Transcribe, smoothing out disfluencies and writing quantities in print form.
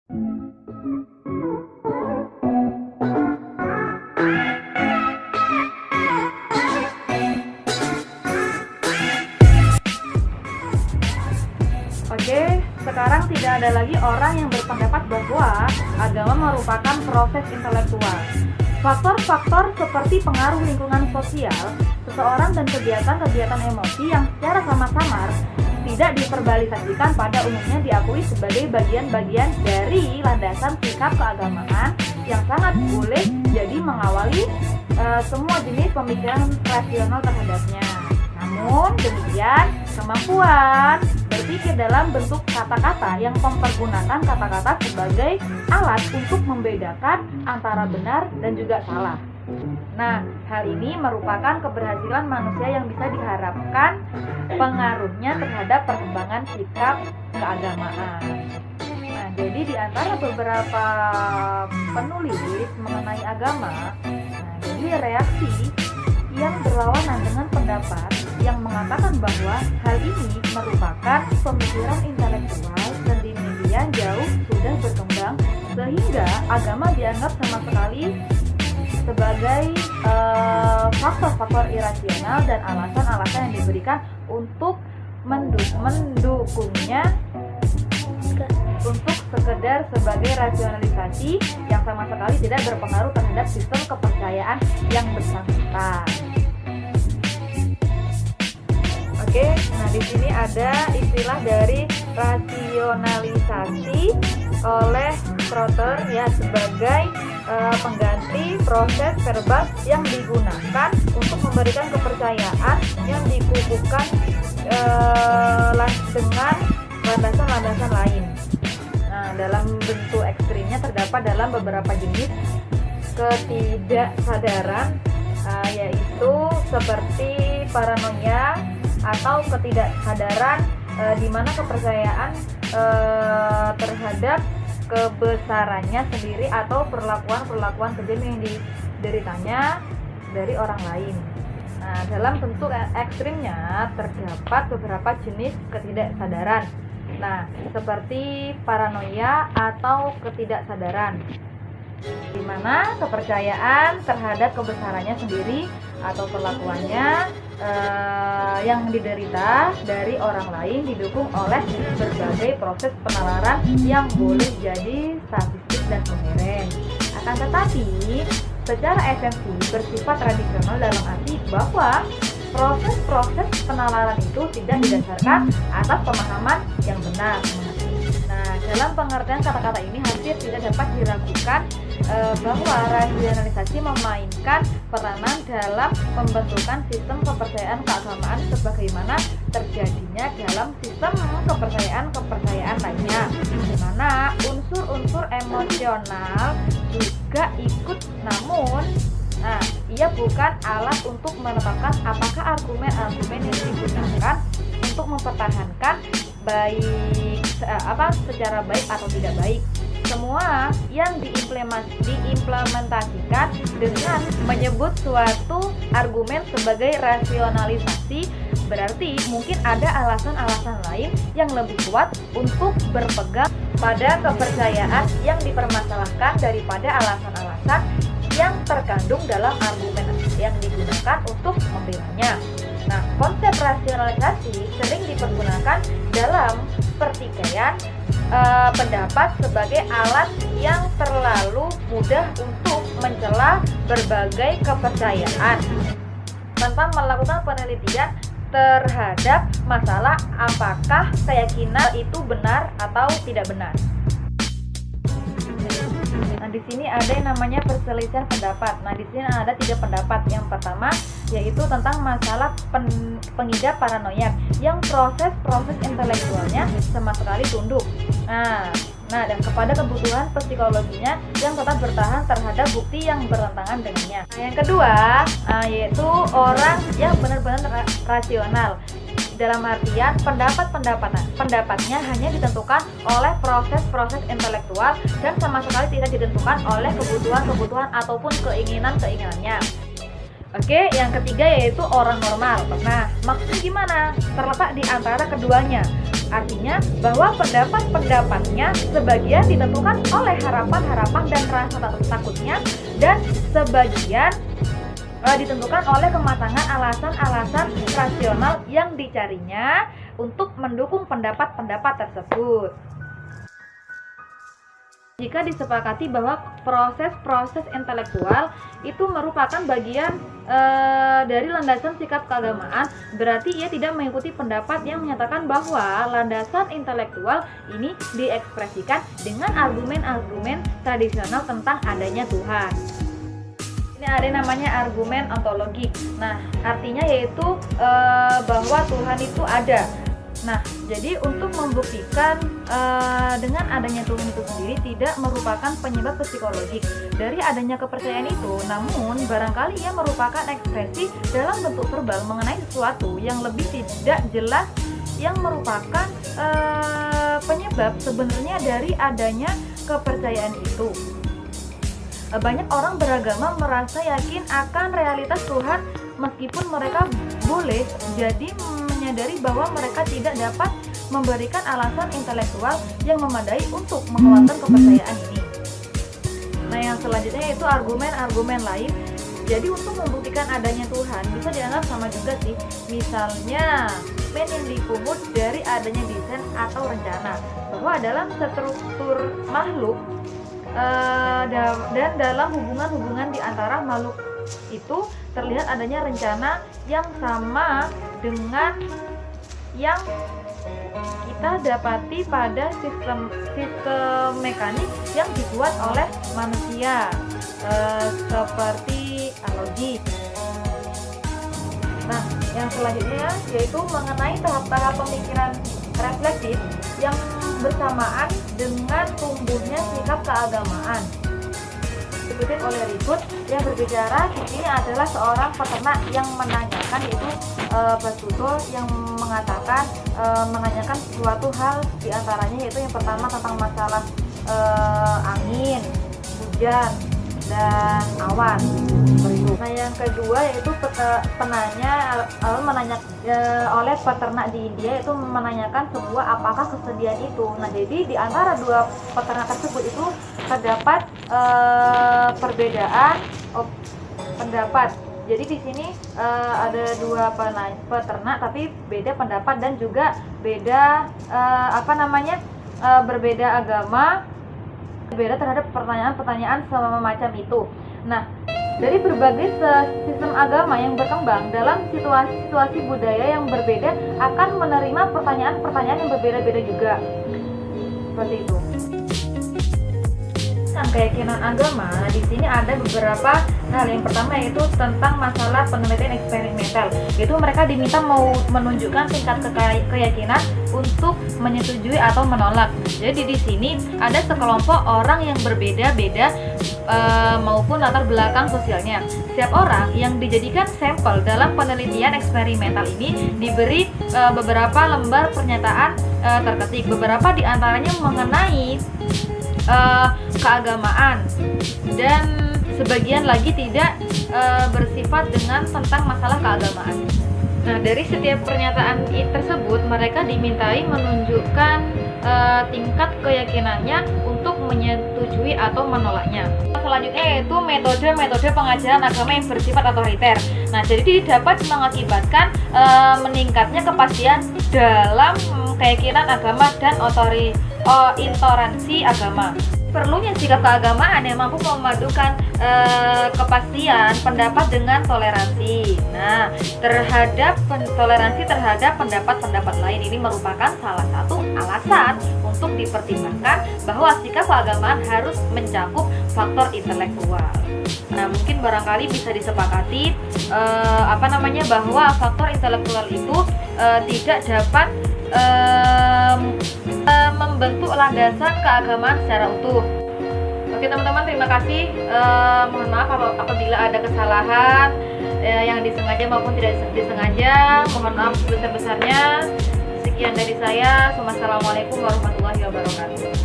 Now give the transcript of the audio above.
Oke, sekarang tidak ada lagi orang yang berpendapat bahwa agama merupakan proses intelektual. Faktor-faktor seperti pengaruh lingkungan sosial, seseorang dan kegiatan-kegiatan emosi yang secara samar-samar tidak diverbalisasikan pada umumnya diakui sebagai bagian-bagian dari landasan sikap keagamaan yang sangat boleh jadi mengawali semua jenis pemikiran rasional terhadapnya. Namun demikian, kemampuan berpikir dalam bentuk kata-kata yang mempergunakan kata-kata sebagai alat untuk membedakan antara benar dan juga salah. Nah, hal ini merupakan keberhasilan manusia yang bisa diharapkan pengaruhnya terhadap perkembangan sikap keagamaan. Nah, jadi di antara beberapa penulis mengenai agama, jadi reaksi yang berlawanan dengan pendapat yang mengatakan bahwa hal ini merupakan pemikiran intelektual dan di media jauh sudah berkembang sehingga agama dianggap sama sekali sebagai faktor-faktor irasional dan alasan-alasan yang diberikan untuk mendukungnya untuk sekedar sebagai rasionalisasi yang sama sekali tidak berpengaruh terhadap sistem kepercayaan yang bersangkutan. Oke, nah di sini ada istilah dari rasionalisasi oleh Trotter ya sebagai pengganti proses verbal yang digunakan untuk memberikan kepercayaan yang dikukuhkan dengan landasan-landasan lain. Nah, dalam bentuk ekstrimnya terdapat dalam beberapa jenis ketidaksadaran, yaitu seperti paranoia atau ketidaksadaran di mana kepercayaan terhadap kebesarannya sendiri atau perlakuan-perlakuan kejam yang dideritanya dari orang lain. Nah, dalam bentuk ekstrimnya terdapat beberapa jenis ketidaksadaran. Nah, seperti paranoia atau ketidaksadaran, di mana kepercayaan terhadap kebesarannya sendiri atau perlakuannya yang diderita dari orang lain didukung oleh berbagai proses penalaran yang boleh jadi statistik dan modern. Akan tetapi, secara esensi bersifat tradisional dalam arti bahwa proses-proses penalaran itu tidak didasarkan atas pemahaman yang benar. Nah, dalam pengertian kata-kata ini hampir tidak dapat diragukan bahwa rasionalisasi memainkan peranan dalam pembentukan sistem kepercayaan keagamaan sebagaimana terjadinya dalam sistem kepercayaan lainnya, di mana unsur-unsur emosional juga ikut, namun ia bukan alat untuk menetapkan apakah argumen-argumen yang digunakan untuk mempertahankan secara baik atau tidak baik. Semua yang diimplementasikan dengan menyebut suatu argumen sebagai rasionalisasi berarti mungkin ada alasan-alasan lain yang lebih kuat untuk berpegang pada kepercayaan yang dipermasalahkan daripada alasan-alasan yang terkandung dalam argumen yang digunakan untuk membelanya. Nah, konsep rasionalisasi sering dipergunakan dalam pertikaian pendapat sebagai alat yang terlalu mudah untuk mencela berbagai kepercayaan tanpa melakukan penelitian terhadap masalah apakah keyakinan itu benar atau tidak benar. Nah, di sini ada yang namanya perselisihan pendapat. Nah, di sini ada 3 pendapat. Yang pertama yaitu tentang masalah pengidap paranoia yang proses intelektualnya sama sekali tunduk. Nah, dan kepada kebutuhan psikologinya yang tetap bertahan terhadap bukti yang bertentangan dengannya. Nah, yang kedua yaitu orang yang benar-benar rasional. Dalam artian pendapatnya hanya ditentukan oleh proses-proses intelektual dan sama sekali tidak ditentukan oleh kebutuhan-kebutuhan ataupun keinginan-keinginannya. Oke, yang ketiga yaitu orang normal. Nah, maksudnya gimana? Terletak di antara keduanya. Artinya bahwa pendapat-pendapatnya sebagian ditentukan oleh harapan-harapan dan rasa takutnya, dan sebagian ditentukan oleh kematangan alasan-alasan rasional yang dicarinya untuk mendukung pendapat-pendapat tersebut. Jika disepakati bahwa proses-proses intelektual itu merupakan bagian dari landasan sikap keagamaan, berarti ia tidak mengikuti pendapat yang menyatakan bahwa landasan intelektual ini diekspresikan dengan argumen-argumen tradisional tentang adanya Tuhan. Ini ada namanya argumen ontologik. Nah, artinya yaitu bahwa Tuhan itu ada. Nah, jadi untuk membuktikan dengan adanya Tuhan itu sendiri tidak merupakan penyebab psikologik dari adanya kepercayaan itu, namun barangkali ia merupakan ekspresi dalam bentuk verbal mengenai sesuatu yang lebih tidak jelas yang merupakan penyebab sebenarnya dari adanya kepercayaan itu. Banyak orang beragama merasa yakin akan realitas Tuhan meskipun mereka boleh jadi menyadari bahwa mereka tidak dapat memberikan alasan intelektual yang memadai untuk menguatkan kepercayaan ini. Nah, yang selanjutnya yaitu argumen-argumen lain. Jadi untuk membuktikan adanya Tuhan bisa dianggap sama juga sih. Misalnya plan yang dipungut dari adanya desain atau rencana, bahwa dalam struktur makhluk dan dalam hubungan-hubungan di antara makhluk itu terlihat adanya rencana yang sama dengan yang kita dapati pada sistem mekanik yang dibuat oleh manusia, seperti analogi. Nah, yang selanjutnya yaitu mengenai tahap-tahap pemikiran refleksif yang bersamaan dengan tumbuhnya sikap keagamaan. Dikutip oleh Ribut, yang berbicara di sini adalah seorang peternak yang menanyakan, yaitu Basuto, yang mengatakan menanyakan suatu hal, diantaranya yaitu yang pertama tentang masalah angin, hujan, dan awan. Nah, yang kedua yaitu penanya oleh peternak di India itu menanyakan sebuah apakah kesedihan itu. Nah, jadi di antara dua peternak tersebut itu terdapat perbedaan pendapat. Jadi di sini ada dua peternak tapi beda pendapat dan juga beda berbeda agama, berbeda terhadap pertanyaan-pertanyaan semacam itu. Nah, dari berbagai sistem agama yang berkembang dalam situasi budaya yang berbeda akan menerima pertanyaan-pertanyaan yang berbeda-beda juga. Seperti itu. Keyakinan agama, nah di sini ada beberapa hal. Yang pertama yaitu tentang masalah penelitian eksperimental. Itu mereka diminta mau menunjukkan tingkat keyakinan untuk menyetujui atau menolak. Jadi di sini ada sekelompok orang yang berbeda-beda maupun latar belakang sosialnya. Setiap orang yang dijadikan sampel dalam penelitian eksperimental ini diberi beberapa lembar pernyataan terketik. Beberapa diantaranya mengenai keagamaan dan sebagian lagi tidak bersifat dengan tentang masalah keagamaan. Nah, dari setiap pernyataan tersebut mereka dimintai menunjukkan tingkat keyakinannya untuk menyetujui atau menolaknya. Selanjutnya yaitu metode-metode pengajaran agama yang bersifat otoriter. Nah, jadi dapat mengakibatkan meningkatnya kepastian dalam keyakinan agama dan intoleransi agama. Perlunya sikap keagamaan yang mampu memadukan kepastian pendapat dengan toleransi. Nah, toleransi terhadap pendapat-pendapat lain ini merupakan salah satu alasan untuk dipertimbangkan bahwa sikap keagamaan harus mencakup faktor intelektual. Nah, mungkin barangkali bisa disepakati bahwa faktor intelektual itu tidak dapat membentuk landasan keagamaan secara utuh. Oke teman-teman, terima kasih. Mohon maaf apabila ada kesalahan yang disengaja maupun tidak disengaja. Mohon maaf sebesar-besarnya. Sekian dari saya. Wassalamualaikum warahmatullahi wabarakatuh.